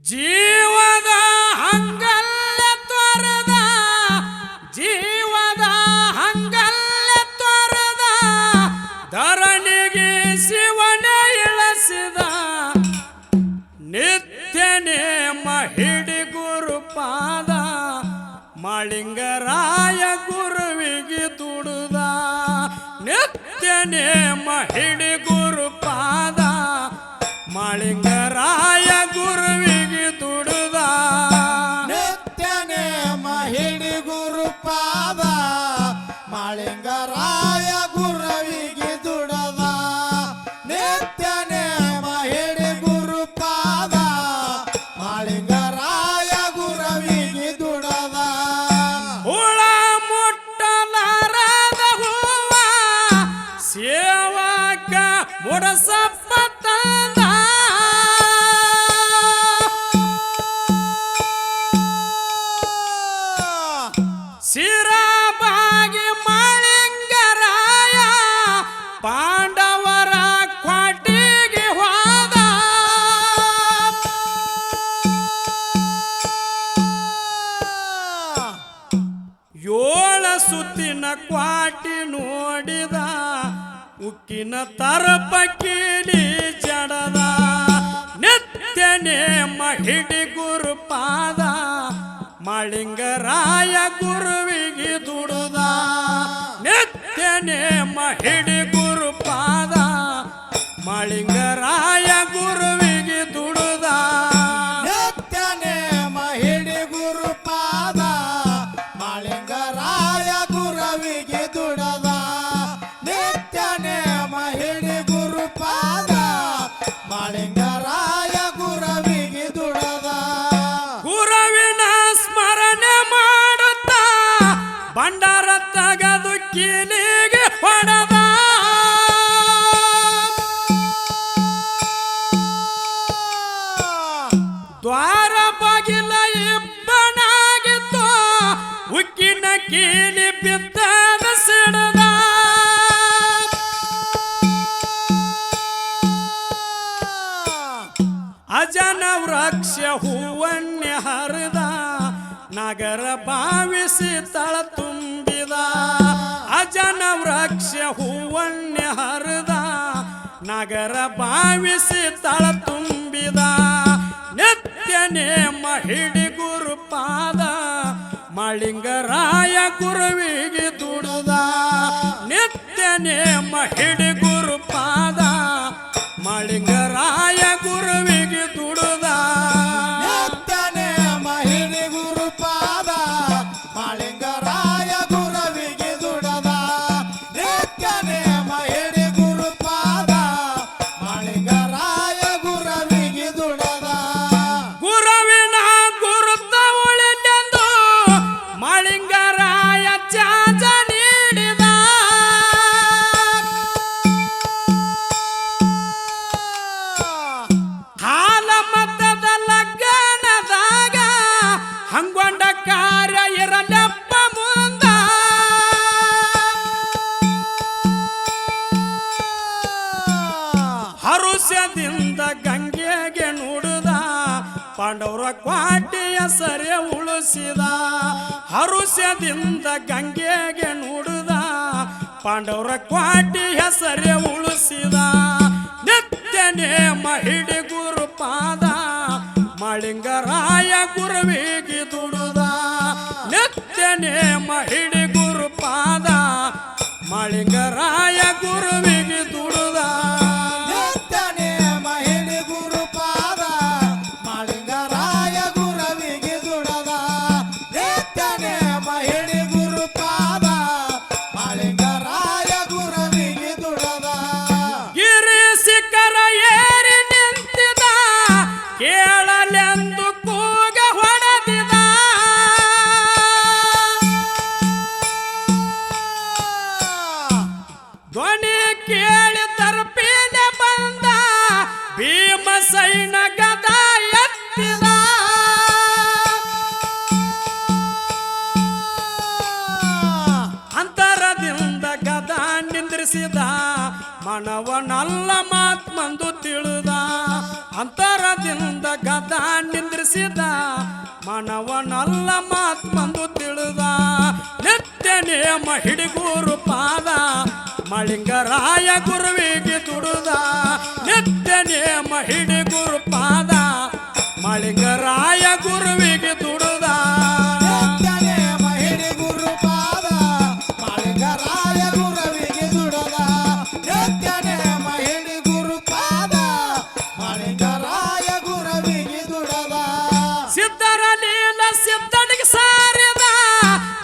ಜೀವದ ಹಂಗಲ್ಲ ತೊರೆದ ಜೀವದ ಹಂಗಲ್ಲ ತೊರೆದ ಧರಣಿಗೆ ಶಿವನ ಇಳಿಸಿದ ನಿತ್ಯ ನೇಮ ಹಿಡಿ ಗುರುಪಾದ ಮಾಳಿಂಗರಾಯ ಗುರುವಿಗೆ ದುಡುದ ನಿತ್ಯ ನೇಮ ಹಿಡಿ ಗುರುಪಾದ ಮಾಳಿಂಗರಾಯ ಗುರುವಿಗೆ ದುಡುದ ನಿತ್ಯ ನೇಮ ಹಿಡಿ ಗುರುಪಾದ ಮಾಳಿಂಗರಾಯ ಗುರುವಿಗೆ ದುಡದ ನಿತ್ಯ ನೇಮ ಹಿಡಿ ಗುರುಪಾದ ಮಾಳಿಂಗರಾಯ ಗುರುವಿಗೆ ದುಡದ ಹುಳ ಮುಟ್ಟಲಾರದ ಹೂವ ಸೇವಕ ಮುಡಸಪ್ಪ ತಂದ ಸಿರಬಾಗಿ ಮಾಳಿಂಗರಾಯ ಪಾಂಡವರ ಕ್ವಾಟಿಗೆ ಹೋದ ಏಳ ಸುತ್ತಿನ ಕ್ವಾಟಿ ನೋಡಿದ ಉಕ್ಕಿನ ತರಪ ಕೀಲಿ ಜಡದ ನಿತ್ಯ ನೇಮ ಹಿಡಿ ಗುರುಪಾದ ಮಾಳಿಂಗರಾಯ ಗುರುವಿಗೆ ದುಡುದ ನಿತ್ಯ ನೇಮ ಹಿಡಿ ಗುರುಪಾದ ಮಾಳಿಂಗರಾಯ ಗುರುವಿಗೆ ದುಡುದ ನಿತ್ಯ ನೇಮ ಹಿಡಿ ಗುರುಪಾದ ಮಾಳಿಂಗರಾಯ ಗುರುವಿಗೆ ದುಡದ ನಿತ್ಯ ನೇಮ ಹಿಡಿ ಗುರುಪಾದ ಮಾಳಿಂಗರಾಯ ಗುರುವಿಗೆ ದುಡದ ಗುರುವಿನ ಸ್ಮರಣೆ ಮಾಡುತ್ತಾ ಭಂಡಾರ ತಗದು ಕೀಲಿಗೆ ಹೊಡೆದ ದ್ವಾರ ಬಾಗಿಲ ಇಬ್ಬನಾಗಿತ್ತು ಉಕ್ಕಿನ ಕೀಲಿ ಬಿದ್ದದ ಸಿಡದ ಅಜನ ವೃಕ್ಷ ಹೂವನ್ಯ ಹರಿದ ನಗರ ಭಾವಿಸಿ ತಳ ತುಂಬಿದ ಅಜನ ವೃಕ್ಷ ಹೂವನ್ಯ ಹರಿದ ನಗರ ಭಾವಿಸಿ ತಳ ತುಂಬಿದ ನಿತ್ಯ ನೇಮ ಹಿಡಿ ಗುರುಪಾದ ಮಾಳಿಂಗರಾಯ ಗುರುವಿಗೆ ದುಡುದ ನಿತ್ಯ ನೇಮ ಹಿಡಿ ಗುರುಪಾದ ಮಾಳಿಂಗರಾಯ ಗುರುವಿಗೆ ದುಡುದ ನಿತ್ಯ ನೇಮ ಹಿಡಿ ಗುರುಪಾದ ಮಾಳಿಂಗರಾಯ ಗುರುವಿಗೆ ದುಡದ ನಿತ್ಯ ನೇಮ ಹಿಡಿ ಗುರುಪಾದ ಮಾಳಿಂಗರಾಯ ಗುರುವಿಗೆ ದುಡದ ಗುರುವಿನ ಗುರುತ ಉಳಿದೆಂದು ಮಾಳಿಂಗರಾಯ ಚಾಚ ನೀಡಿದ ಹಾಲ ಮತದ ಲಗ್ನದಾಗ ಹಂಗೊಂಡ ಕಾರ್ಯ ಇರಲೆಪ್ಪ ಮುಂದ ಹರುಷದಿಂದ ಗಂಗೆಗೆ ನುಡಿದ ಪಾಂಡವರ ಕ್ವಾಟಿಯ ಸೆರೆ ಉಳಿಸಿದ ಹರುಷದಿಂದ ಗಂಗೆಗೆ ನುಡಿದ ಪಾಂಡವರ ಕ್ವಾಟಿಯ ಸೆರೆ ಉಳಿಸಿದ ನಿತ್ಯ ನೇಮ ಹಿಡಿ ಗುರುಪಾದ ಮಾಳಿಂಗರಾಯ ಗುರುವಿಗೆ ದುಡುದ ನಿತ್ಯ ನೇಮ ಹಿಡಿ ಗುರುಪಾದ ಮಾಳಿಂಗರಾಯ ಗುರುವಿಗೆ ದುಡುದ ನಿತ್ಯ ನೇಮ ಹಿಡಿ ಗುರುಪಾದ ಮಾಳಿಂಗರಾಯ ಗುರುವಿಗೆ ದುಡದ ನಿತ್ಯ ನೇಮ ಹಿಡಿ ಗುರುಪಾದ ಮಾಳಿಂಗರಾಯ ಗುರುವಿಗೆ ದುಡದ ಗಿರಿ ಶಿಖರ ಏರಿ ನಿಂತಿದ ಕೇಳಲೆಂದು ಕೂಗ ಹೊಡೆದಿದ ಧ್ವನಿ ಕೇಳಿ ತರ್ಪಿನ ಬಂದ ಭೀಮಸೈನ ಗದ ಎತ್ತಿದ ಅಂತರದಿಂದ ಗದ ನಿಂದ್ರಿಸಿದ ಮನವನಲ್ಲ ಮಾತ್ಮಂದು ತಿಳಿದ ಅಂತರದಿಂದ ಗದ ನಿಂದ್ರಿಸಿದ ನೆನೆಸಿದ ಮನವನಲ್ಲ ಮಾತ್ ಬಂದು ತಿಳಿದ ನಿತ್ಯ ನೇಮ ಹಿಡಿಗೂರು ಪಾದ ಮಳಿಂಗರಾಯ ಗುರುವಿಗೆ ದುಡುದ ನಿತ್ಯ ನೇಮ ಹಿಡಿಗೂರು ಪಾದ ಮಳಿಂಗರಾಯ ಗುರುವಿಗೆ ದುಡುದ ನಿತ್ಯನೇ ಮಹಿಡಿ ಗುರುಪಾದ ಮಾಳಿಂಗರಾಯ ಗುರುವಿಗೆ ದುಡದ ನಿತ್ಯನೇ ಮಹಿಡಿ ಗುರುಪಾದ ಮಾಳಿಂಗರಾಯ ಗುರುವಿಗೆ ದುಡದ ಸಿದ್ಧರ ಲೀಲ ಸಿದ್ಧನಿಗೆ ಸಾರಿದ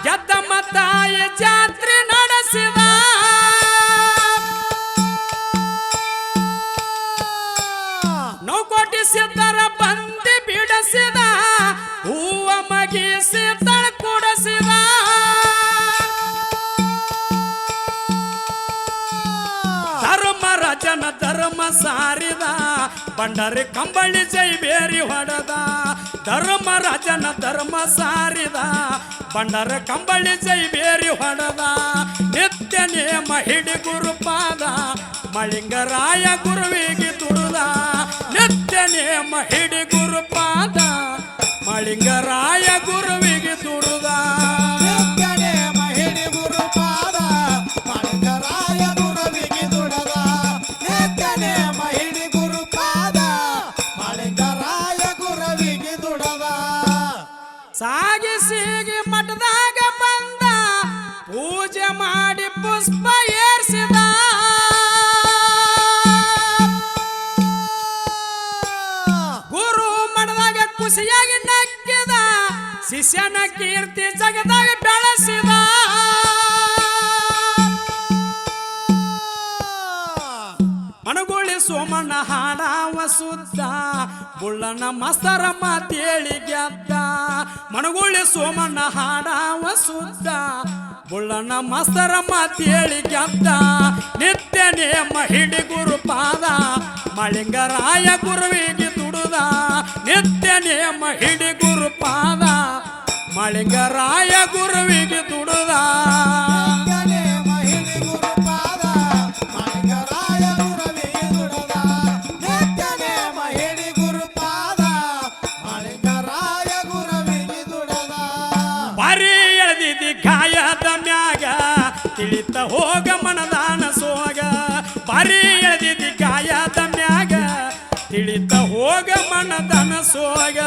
ಗೆದ್ದಮ್ಮ ತಾಯಿ ಜಾತ್ರೆ ನಡೆಸಿದ ನೌಕೋಟಿ ಸಿದ್ಧರ ಬಂದಿ ಬಿಡಿಸಿದ ಹೂವ ಮಗಿಸಿ ತಳ ಕೂಡಿಸಿದ ಧರ್ಮರಾಜನ ಧರ್ಮ ಸಾರಿದ ಬಂಡರಿ ಕಂಬಳಿ ಜೈ ಬೇರಿ ಹೊಡೆದ ಧರ್ಮರಾಜನ ಧರ್ಮ ಸಾರಿದ ಬಂಡರ ಕಂಬಳಿ ಜೈ ಬೇರಿ ಹೊಡೆದ ನಿತ್ಯ ನೇಮ ಹಿಡಿ ಗುರುಪಾದ ಮಳಿಂಗರಾಯ ಗುರುವಿಗೆ ದುಡುದ ನಿತ್ಯ ನೇಮ ಹಿಡಿ ಗುರುಪಾದ ಮಳಿಂಗರಾಯ ಗುರುವಿಗೆ ದುಡುದ ನಿತ್ಯನೇ ಮಹಿಡಿ ಗುರುಪಾದ ಮಾಳಿಂಗರಾಯ ಗುರುವಿಗೆ ದುಡದ ನಿತ್ಯನೇ ಮಹಿಡಿ ಗುರುಪಾದ ಮಾಳಿಂಗರಾಯ ಗುರುವಿಗೆ ದುಡದ ಸಾಗಿ ಸೀಗಿ ಮಠದಾಗ ಬಂದ ಪೂಜೆ ಮಾಡಿ ಪುಷ್ಪ ಏರ್ಸಿದ ಗುರು ಮಠದಾಗ ಖುಷಿಯಾಗಿ ನಕ್ಕಿದ ಶಿಷ್ಯನ ಕೀರ್ತಿ ಜಗದಾಗ ಬೆಳೆಸಿದ ಮನಗುಳಿ ಸೋಮಣ್ಣ ಹಾಡಾವ ಸುದ್ದ ಬುಳ್ಳನ ಮಸ್ತರ ಮಾತೇಳಿ ಗೆದ್ದ ಮನಗುಳಿ ಸೋಮಣ್ಣ ಹಾಡಾವ ಸುದ್ದ ಬುಳ್ಳನ ಮಸ್ತರ ಮಾತೇಳಿ ಗೆದ್ದ ನಿತ್ಯ ನೇಮ ಹಿಡಿ ಗುರುಪಾದ ಮಳಿಂಗರಾಯ ಗುರುವಿಗೆ ದುಡುದ ನಿತ್ಯ ನೇಮ ಹಿಡಿ ಗುರುಪಾದ ಮಳಿಂಗರಾಯ ಗುರುವಿಗೆ ದುಡುದ ನಿತ್ಯನೇ ಮಹಿಡಿ ಗುರುಪಾದ ಮಾಳಿಂಗರಾಯ ಗುರುವಿಗೆ ದುಡದ ನಿತ್ಯನೇ ಮಹಿಡಿ ಗುರುಪಾದ ಮಾಳಿಂಗರಾಯ ಗುರುವಿಗೆ ದುಡದ ಬಾರಿ ಎಳೆದಿದ್ದಿ ಗಾಯದ ಮ್ಯಾಗ ತಿಳಿತ ಹೋಗ ಮನದಾನ ಸೋಗ ಬಾರಿ ಎಳೆದಿದ್ದಿ ಗಾಯದ ಮ್ಯಾಗ ತಿಳಿತ ಹೋಗ ಮನದಾನ ಸೋಗ